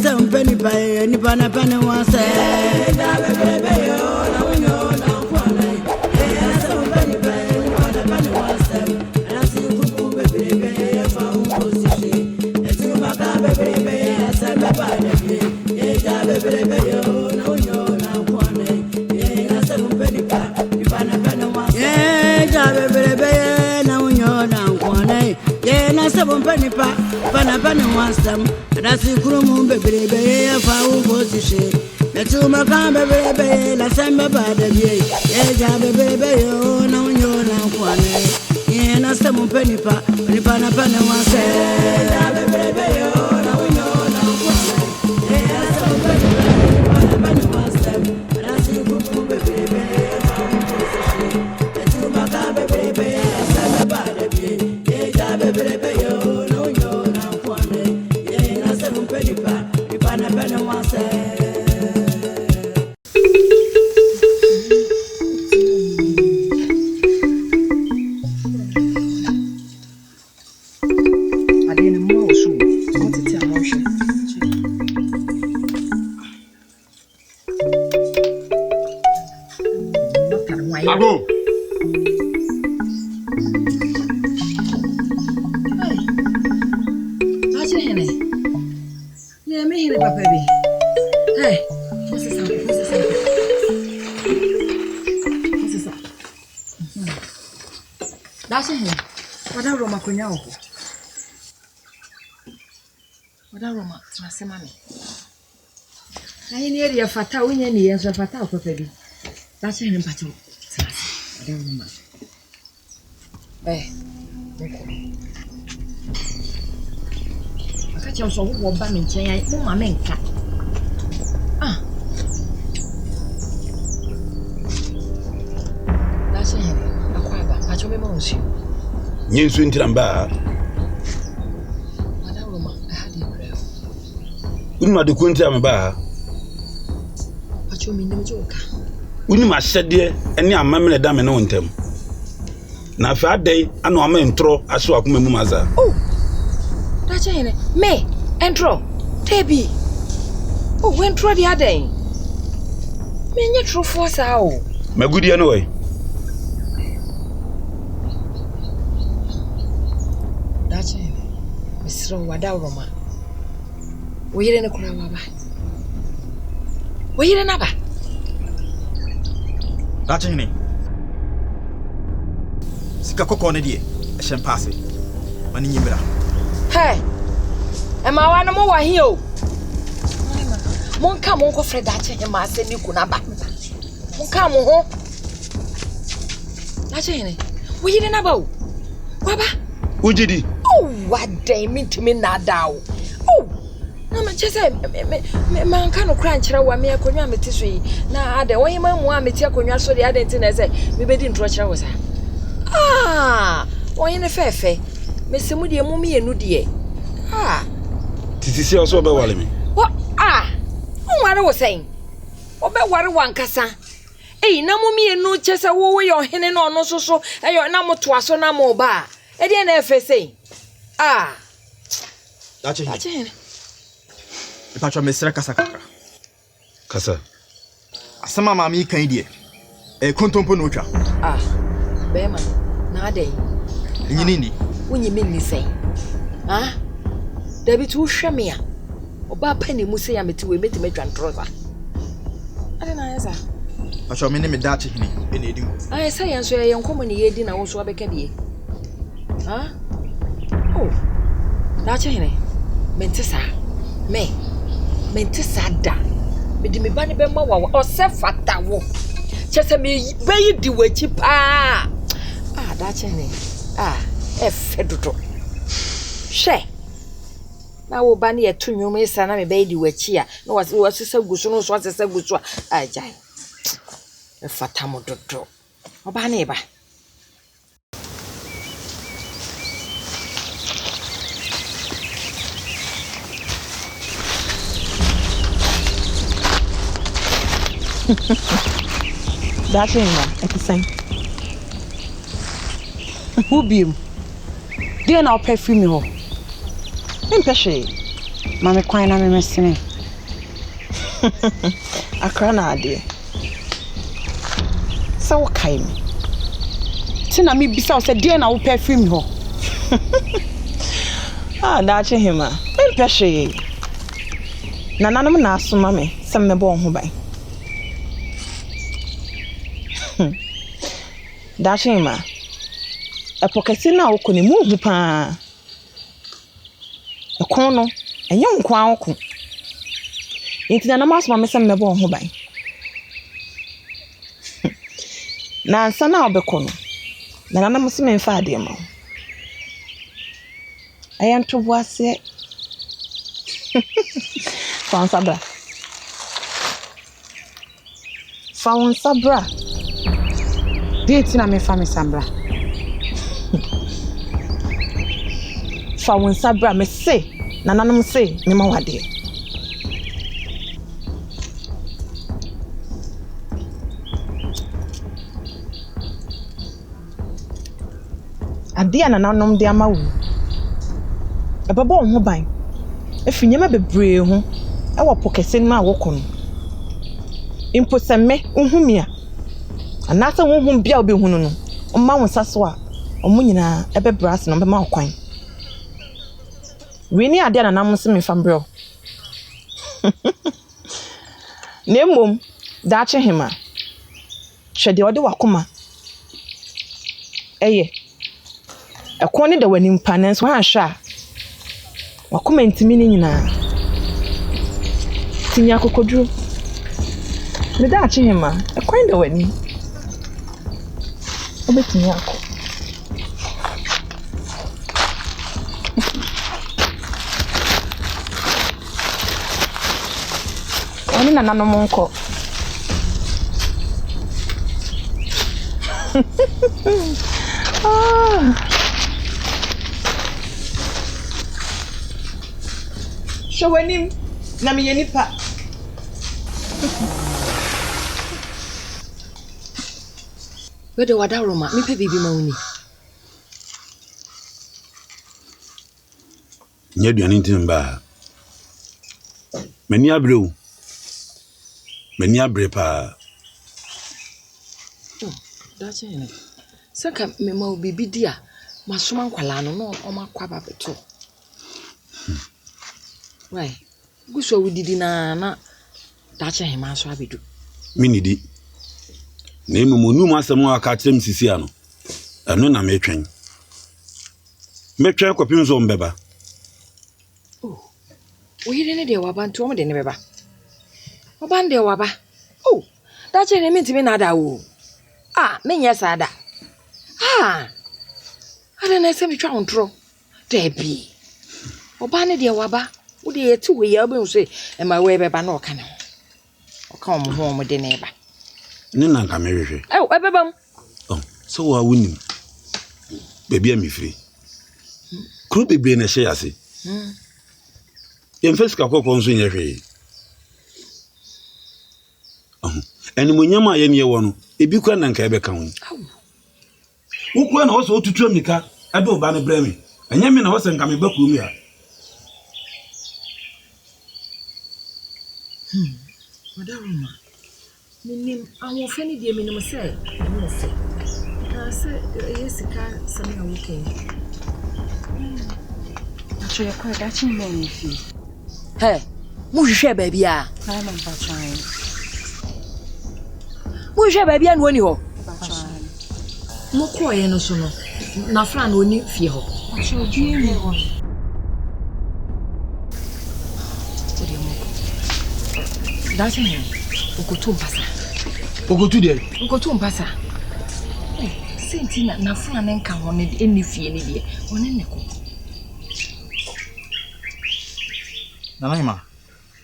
some penny pie, any pana penny was said. Pana wants them, and I see Krumu baby, if I will go to shade. The two Macamba baby, la Samba Bada, baby, oh, no, you're now one. And I some penny pa, Pana wants them, baby, oh, no, you're now one. And I some penny wants them, and I see Krumu baby, if I will go to shade. The two Macamba baby, la Samba Bada, baby, oh. I near your fata, we need as a fata for baby. That's an impact. I don't know. Eh, I catch you so what bamming chain, my men cat. Ah, that's a quaver. I told me most you. You swing to them bar. Unma de kunti amaba acho mi nim joka unima hyede ene amamene da me no ntem na fa adai ana o ma ntro aso akoma mu maza oh da chene me entro tebi oh when tro di adai me nye tro fo sa o magudie no we da chene misro wada roma Where in a crowd? Where in a ba? That's any. Sikako Conedy, a champagne. Manimira. Hey, am I one more here? Mon come on, Fred, that and my send you could not back. Mon come on. That's any. Where in a bow? Baba? Ujidi. Oh, what day mean to me now, thou? Mama chese me kan no kra nkyere wa me akonwa meti so yi na ade won yema mu a meti akonwa so de ade nti na say me bedi ntro kyere wo sa won yene fefe me se mu de mu me yenu de titi se o so be wale me what won ware wo sen obe ware wankasa na mu me yenu chese wo ye ohene na ono so eyo na moto aso na mo ba e de na efe sei Dache Pacho mesra kasa kakra. Kasa. Asama mama yi kan die. Kontompo no twa. Bema, na dey. Nyini ni. Wonyi menni sei. Dabi tu hwe me a. Oba pani mu sei ameti we meti medwan troza. Ade na yesa. Pacho me ne me dache hini ene edi. Say yan so ye nkomo ne ye di na wo so abeka die. Oh. Dache hini. Mentisa. Mentisa da. Me di me ba ne be ma wa o se fata wo. Chese me be di wachi pa. Dache hini. Efe dodo. She. Na wo ba ne yetu nwom isa na me be di wachi a. Na wo sesa guso no so sesa guso a. Ajai. Fata mo dodo. Oba na eba. That's it, at the same. Who be you? Dear now perfume ho. Impeshe. Mama kwai na me mesene. Akra na ade. So kai me. Tina me bisa o se de na wo perfume ho. Ah, dache hima. Me pehwe. Na nanom na asoma me, se me bo ho ban. Dache hima. Epokesi na wo koni mu hu pa. Ekon no, enye nkwa akọ. Enti na asoma me se me bo ho ban. Na ansa na obekọ no. Na nanam se me mfa ade ma. Ayanto boase. Faun sabra. Date na me fa me sambra. Faun sabra me se. Na nanam se me ma wade. Adia na nanom de ama wu. Ebebo ho ban. Efinyema bebree ho. Ewo pokese ma wokọ no. Impo semme nhumia. Anasa honhum bia obehunu no. Omma wonsaso a omo nyina ebebras no bema okwan. Wini adia na nam se me fambrel. Nemmom daache hema. Hwede ode wakoma. Eye. Ekon ne da wani mpa nanso ha hwa. Wakoma ntimi ni nyina. Tinya kokodru. Me daache hema. Ekon da wani. Obetini akọ. Oni na nanom nko. Shawanim na me yenipa. Wede wada Roma, me pe bibi ma uni. Nye duane ntin ba. Mani abre pa. Dache ne. Saka me ma bibi dia, masoma nkwala no o makwa ba beto. Why? Guso wudidi na dache hema so abedu. Minidi. Na emu onum asem aka kyerem sisi ano. Eno na metwen. Metwen kwapim zo mbeba. Oh. Oyire ne de waba nto mo de ne beba. Oba nde waba. Oh. Dache ne mintimi na da wo. Ah, menye sada. Ah. Ada na se metwa ontro. Debi. Oba ne de waba. Wo de yeti we ya obe nso e ma we beba na oka ne ho. Oka omo ho omo de ne ba. Ni na nka mehwehwe. Ebebam. Oh, so wa wunim. Baby amifiri. Kru bebe na hye yase. Yemfeska kokko nso nyehwe. Eni munyama ye ne wo no, ebi kwa na nka ebeka ho. Ukwa na wo so otutu amika, ade oba ne bremi. Enye me na wo se nka me baku mi a. Madam. Minim awon fani die minim se no se. Na se yesika sami awoken. Acho ye kwa dachi me ni fi. He, mu hwehwe ba bia. Na ma ba twan. Mu hwehwe ba bia no ni ho. Ba twan. Mo ko ye no so no. Na fra na oni fie ho. Acho die me ho. Dachi me. Okotu mpasa. Okotu de. Okotu mpasa. Senti na fra na nka ho ne eni fie ne die. One ne ko. Nanayima,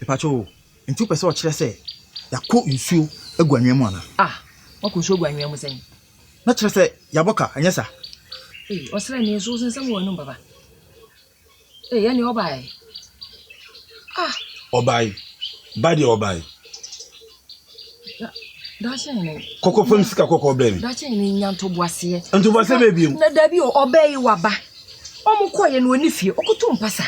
epacho, nti pese o kire se yakọ nsuo aguanwe mu ana. Ah, wakuso aguanwe mu sen. Na kire se yaboka anyesa. Osra ni so sensam wo no baba. Ya ni obai. Ah, Obai. Badi obai. Dache ne. Kokko fam sika kokko blemi. Dache ne nyanto boase. Nto boase be biem. Na dabi o obai waba. Omo koye no oni fie, okoto mpasa.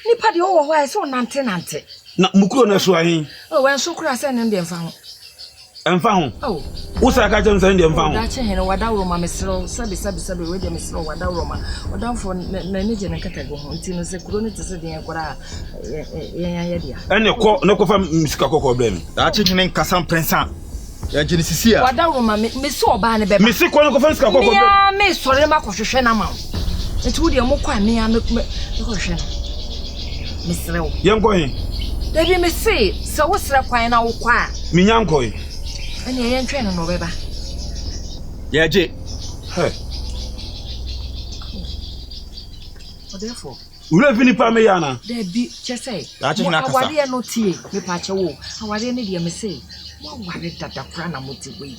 Nipa de wo ho ai so nante. Na mukuro na so ahin. Oh, when so kura say ndem fa ho. Emfa ho. Oh. Wo sa ka jem say ndem fa ho. Da che hen wada wo ma mesro sabi we de mesro wada wo ma. Wada fo na ne je na katago ho nti no se kuro ne te se den kura ye dia. Ene ko na ko fa misika kokko bla mi. Da che hene nkasa prensa. Ya genesis ya. Wada wo ma me so oba ne be. Misi ko na ko fa misika kokko bla. Me sore ma ko hwehwe na ma. Nti wo de mo kwa me ko hwehwe na. Mesro. Yem ko hin. Dabi me say so wo sra kwan na wo kwa. Minyanko yi. Ene ye ntwe no beba. Ya je. Hey. Therefore. Ure fini pa me yana. Dabi chese. Da che hene akasa. Awade no tie me pa che wo. Awade ne de me say. Mo ware dada kra na motiwe.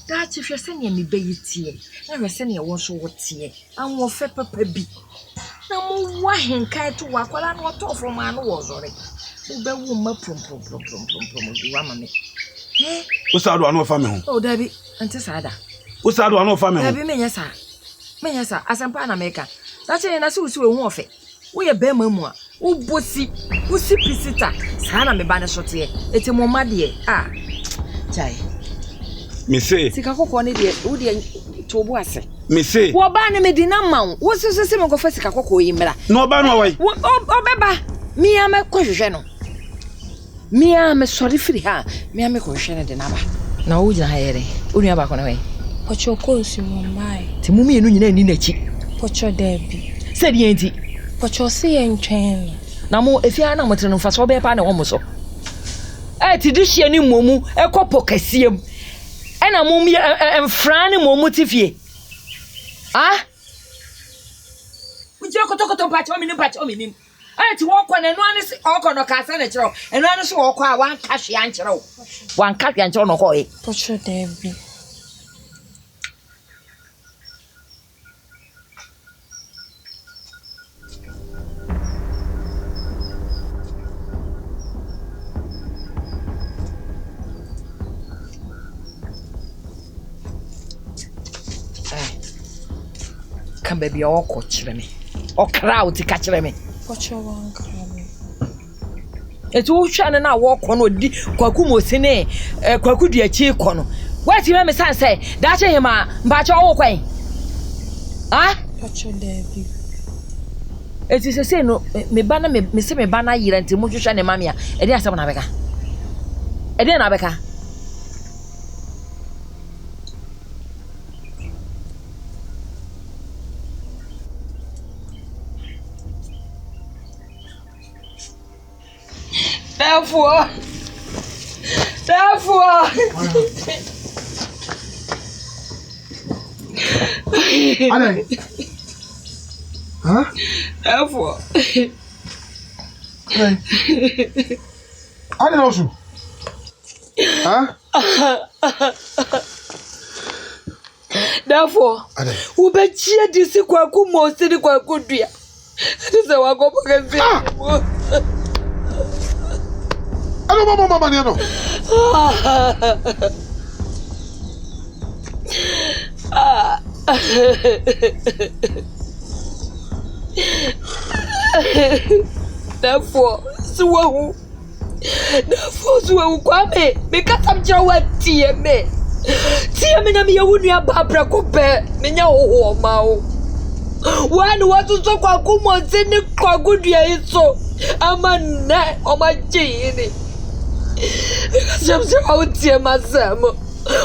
Da che hwe se ne me beyi tie. Na hwe se ne wo so wo tie. Anwo fe papa bi. Na mo wa henkai to wakwala na to from anu wo zore. Wo be wo ma prom wa ma me. Usado anu fa me ho. Oh dabi ante sada. Usado anu fa me ho. Dabi menya sa asempa na meka. Da che na se usi we hu ofe. Wo ye be mamu a wo bosi usi pisita sa na me ba ne sote eti mo ma de chai Me say sika kokko ne de wo de tobo ase me say wo ba ne me di na ma wo se me go fa sika kokko yi mra no ba no wai wo beba mi a me ko hwehwe no mi a me sori firi ha mi a me ko hwehwe ne de na ba na wo gina ha yere wo nua ba ko ne we Pocho konsi mo mai. ti mu mi enu nyina ni na chi Pocho debi. se di enti Pocho si entwen. na mo efia na mo tre no fa so be pa na wo mo so ti di hie ni momu ekopo kasiem ena mom ye emfra ni momu tifie uje kotokoto pacho mi ni ti wo kwa na enu ani se okọ no ka sa na kiro enu ani se wo kwa wan ka hwe an kiro wan ka hwe an kiro no ko e Pocho debi. kan baby okọ kire me okra o ti ka kire me Pocho wan krami. eti wo hwa ne na wo kọ no di kwaku mosine kwaku di achi kọ no wati me san say da che hima mba che wo kwan Pocho debi. eti se no me ba na me se me ba na yira nti mo hwehwa ne mamia e dey asem na beka e dey na beka Therefore. Alay. Huh? Therefore. Alay. Alay also. Huh? Therefore. Alay. Ubechia disi kwaku mosini kwaku dua. Dise wako pokezi. Ano mama ni ano? Therefore, suwahu kwame me katam jawa tie me na me yawu nua babra ko pe me nya ho ma o wanu watu so kwa kumo zini kwa gudua iso ama na o ma jini Samse au tie masamo.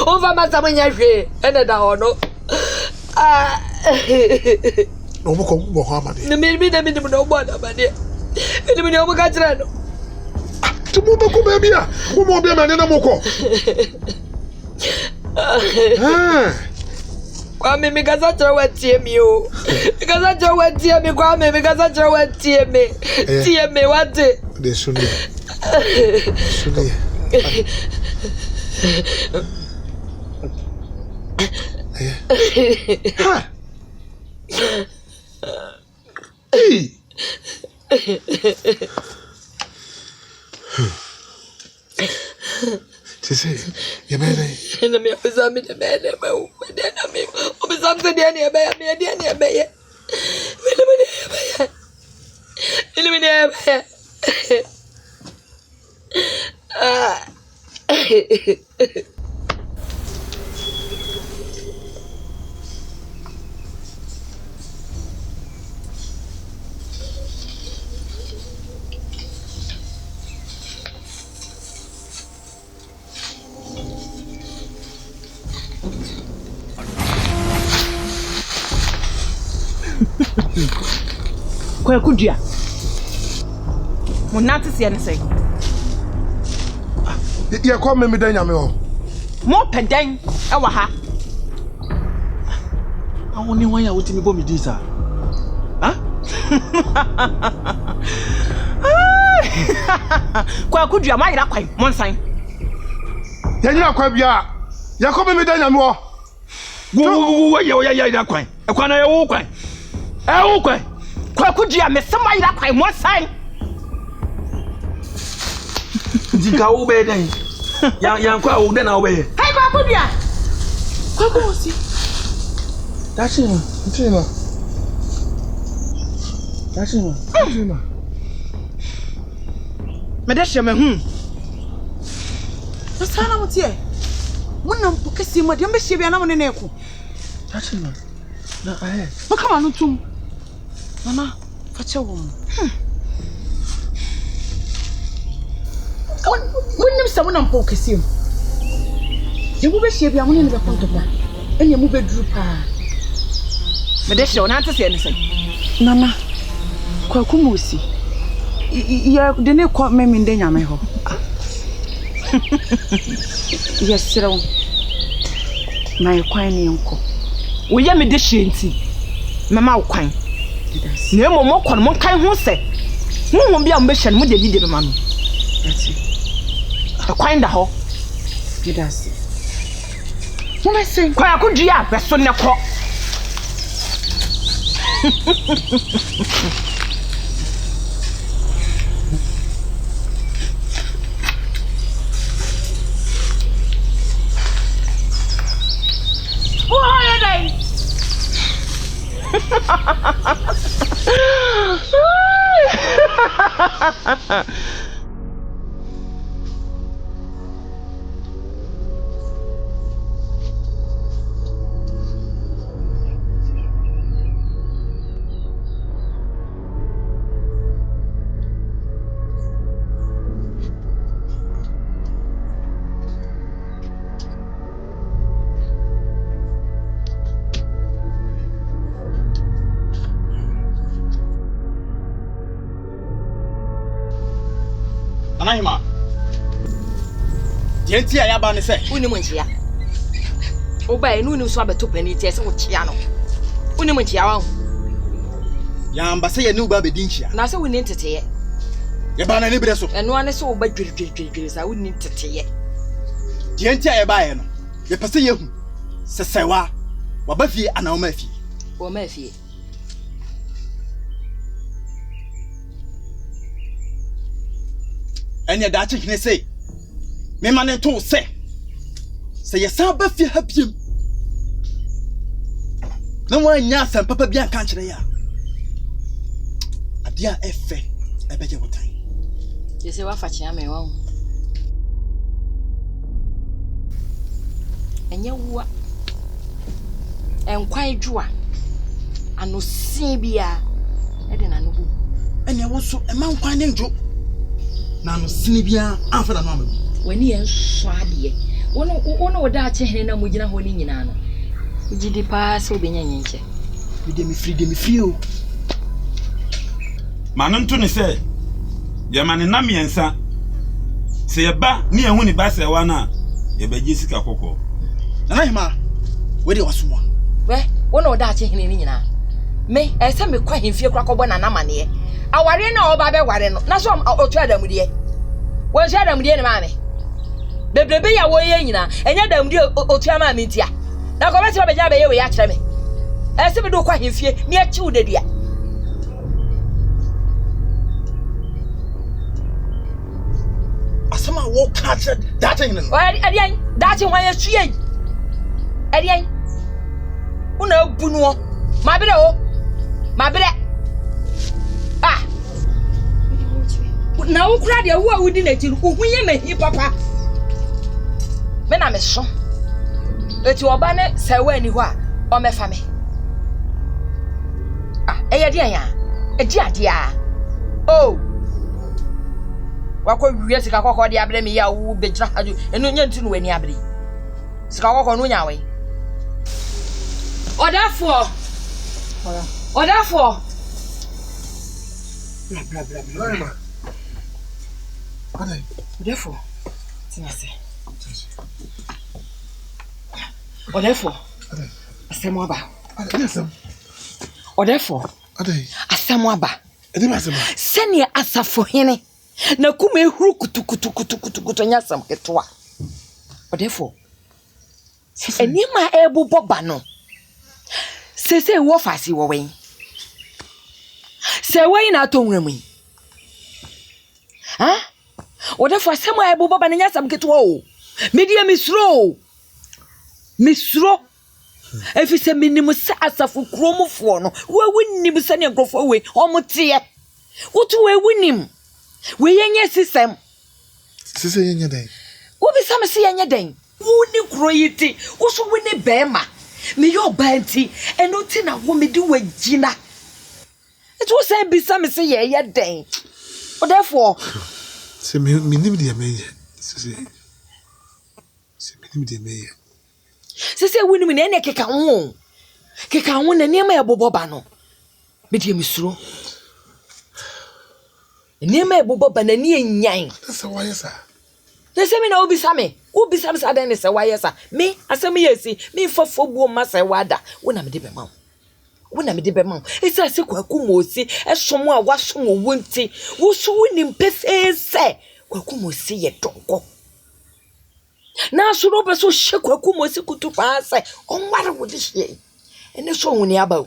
On va masamo nya hwe ene da hono. No mo ko mo ha amade. Ne me no bo da amade. Me o mo ka tira no. Tu mo be ko be bia. Mo mo be ma ne na mo ko. Kwa me gaza tira watie mi o. Gaza tira watie mi kwa me gaza tira watie mi. Tie me wate. De suni. Suni. Ha. Tise, ye bene. Na me afisa me de bene ma o de na me. O me samse de ne be ya me de ne be ya. Me ne be ya. Ele me ne be ya. Kwa kudua. Mo nante se ne sei. Ye kwa me dan nyame ho. Mo pedan e wa ha. Awon ni wan ya wotimi bo mi di sa. Ha? Kwa kudua ma yira kwan mo nsan. Ye nyina kwa bia. Ye kwa me dan nyame ho. Wo ya ida kwan. E kwan na ye wo kwan. E wo kwan. Kwa kudua me se ma yira kwan mo nsan. Dika wo be den. Ya kwa wo den na wo be. Hey kwa kudua. Kwa ko si. Dachima. Me de hye me hu. Asana mo tie. Munam po kesi mo de mbehye bia na mo ne na eko. Dachima. Na ahe. Mo kama no tum. Mama, fa che wo mo. Munam sa munam po kesi mo. Je mo behye bia mo ne be konto ba. Enya mo beduru pa. Me de hye ona ante se ne se. Nana, kwa kumusi. Ya de ne kwa memi nde nyame ho. Yes, sirawo. Na kwan ne nko. Wo ye me de hye nti. Mama wo kwan. Na emo mo kwan mo kan ho se. Mo bia mo behye no mo de bi de be ma no. Kwan da ho. Didasi. Mo me sen Kwa akudua be so ne ko. Anahima. Yenti ya ba ne se. Uni mo nchia. Oba enu ni so abeto pani tie se wo chia no. Uni mo nchia wa. Ya ambase ye ni uba be dinchia. Na se woni nteteye. Ye ba na ne bire so. Enu ane se wo ba dwirdwirdwir sa woni nteteye. Yenti ya ba ye no. Ye pese ye hu. Sesewa. Wa ba fie ana o ma fie. Wo ma fie. Enya da chi hene sei. Me ma ne to se. Se ye sa ba fie ha biem. Na wa nya san papa bia kan kire ya. Adia efe e beje wotan. Ye se wa fa chia me wa. Enya wuwa. Enkwan dwua. Ano sin bia. E de na no bu. Enya wo so e ma nkwan ne njo. Na no sini bia amfa da no amabu. Wani ye nso ade. Wono woda ache hene na mo gina ho ni nyina no. Ugidi pa se obenya nyenche. De mi free o. Manuntu ni se ye mane na miensa se ye ba ni ehu ni ba se wa na ye beji sika kokko. Anahima, we de wasomwa. We, wono woda ache hene ni nyina. Me, ese me kwa hemfie kra kobo na namane. Aware na oba be ware no. Na so otu adamudie. Won so adamudie ne maame. Bebrebe ya wo ye nyina. Enya adamudie otu ama me ntia. Na ko beti obeja be ye we ya kire me. Ese be do kwa hemfie, me achi udedua. Asama wo catch that thing no. Adian, that thing wan asue. Adian. Una bunu o. Ma bere o. Ma bere. Ah. na wo kura de wo a wudi na ti wo hunye mahi papa me na me so eti oba ne sewa ani ho a o mefa me eye de ya edi ade a oh wako wiye sika kokko de abre me ya wo begira haju enu nya ntu no wani abre sika kokko no nya we odafo bla bla Ade. Odafo tinase odafo Ade. asemo aba Ade asem. Odafo Ade. asemo aba Ede ma asem. sene asafo hene na kuma ehuru kutu nya sam ketwa odafo enima ebubo ba no sese wo fasi wo wen se wen na to nwramu ha odafo asemo ebubo ba nya sam ketwa o media misro efise minimu sa asafo kromfo no we winnim sa ne nkrofo we omotie wotu we winnim we yenye system Sise yenye den. wo bi sam se yenye den wo ni kroyiti wo so we ne bema me yo banti eno ti na wo me di wagina eto say bi sam se ye den o therefore Se minim de meye. Sise minim de meye. sese winnim na ene keka ho na niam e boboba no me di misuro niam e boboba na ni enyan Asa wa yesa. sese me na obi sam sa den se wa yesa me asem yesi me fafo buo ma se wada wona me de be ma esa se kwaku mosi esomo a wasom wonti wo so winnim pefese kwaku mosi ye donko na suro be so kwaku mosi kutu pa se onware wo de hye ene so huni aba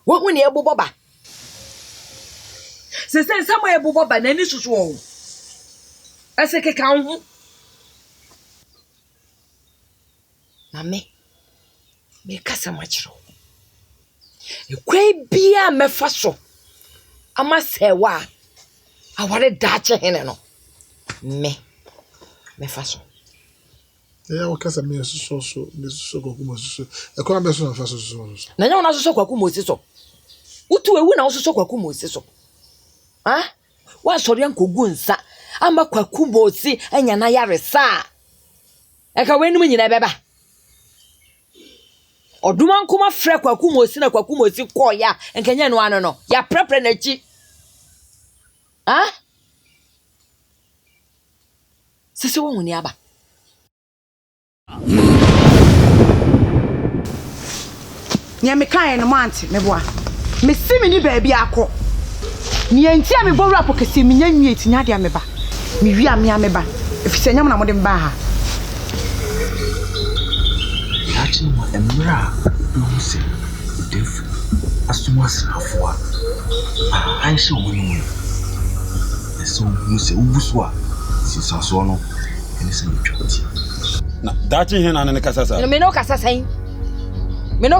wo huni eboboba sese samo eboboba na ni susu o ese ke kan hu na me kasa machiro ekwai bia mefa so ama sewa aware dache hene no mefa so Ya wakasa me so kokumo so. E kwa be so na fa so. na nya wona so kwakumo si so utu ewu na so kwakumo si so ha wa sori ankogu nsa ama kwakumo si anya na yaresa e ka wenum nyina beba oduma nkoma frɛ kwakumo si na kwakumo si koya enkanya no ano no ya prepare na chi ha sisi wo huni aba nya me kan no manti me boa me simi ni baabi akọ ni enti a me bo rap kese me nya nwie tinya dia me ba me wi me ba efise nyam na mo de mba ha achi mo emra no se def asumasi afwa aisha wonu eso muse ubuswa sisaso no ene se mitwati na dachi hen anene kasasa me no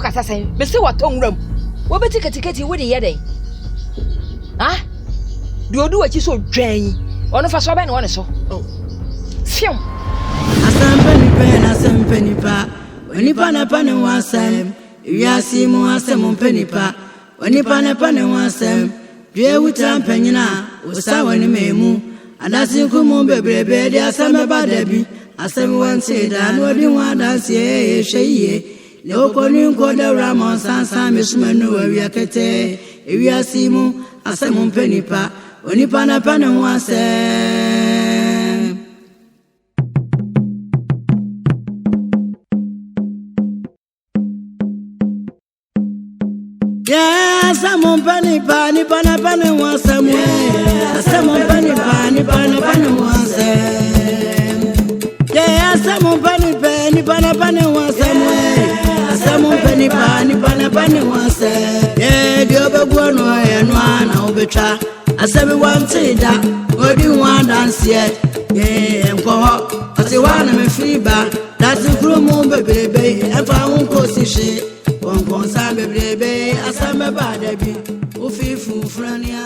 kasasa me se watonwram wo beti ketiketi wo de yeden ha de odu wachi so dwan ono fa so ba ne woni so fium asampenipa onipa na pane wasam wiasi mu asem penipa onipa na pane wasam dwe wuta mpanyina usawa ni memu adasi kumu bebrebe de asame badabi asame wanse da no di wadanse ye hweye le okoni nkoda ramon sansa mesumanu awiakete wiasi mu asem penipa onipa na pane wasam Samon pani pani pana pana wasam samon pani pani pana pana wasam yeah samon pani pani pana pana wasam samon pani pani pana pana wasam yeah dio begwo no ya no ana obetwa asabi wante da odi wan dance yeah enko ho ati wana me free ba dati kromo bebrebe efa won ko si Kon sa bebrebe asame badabi ofifu frania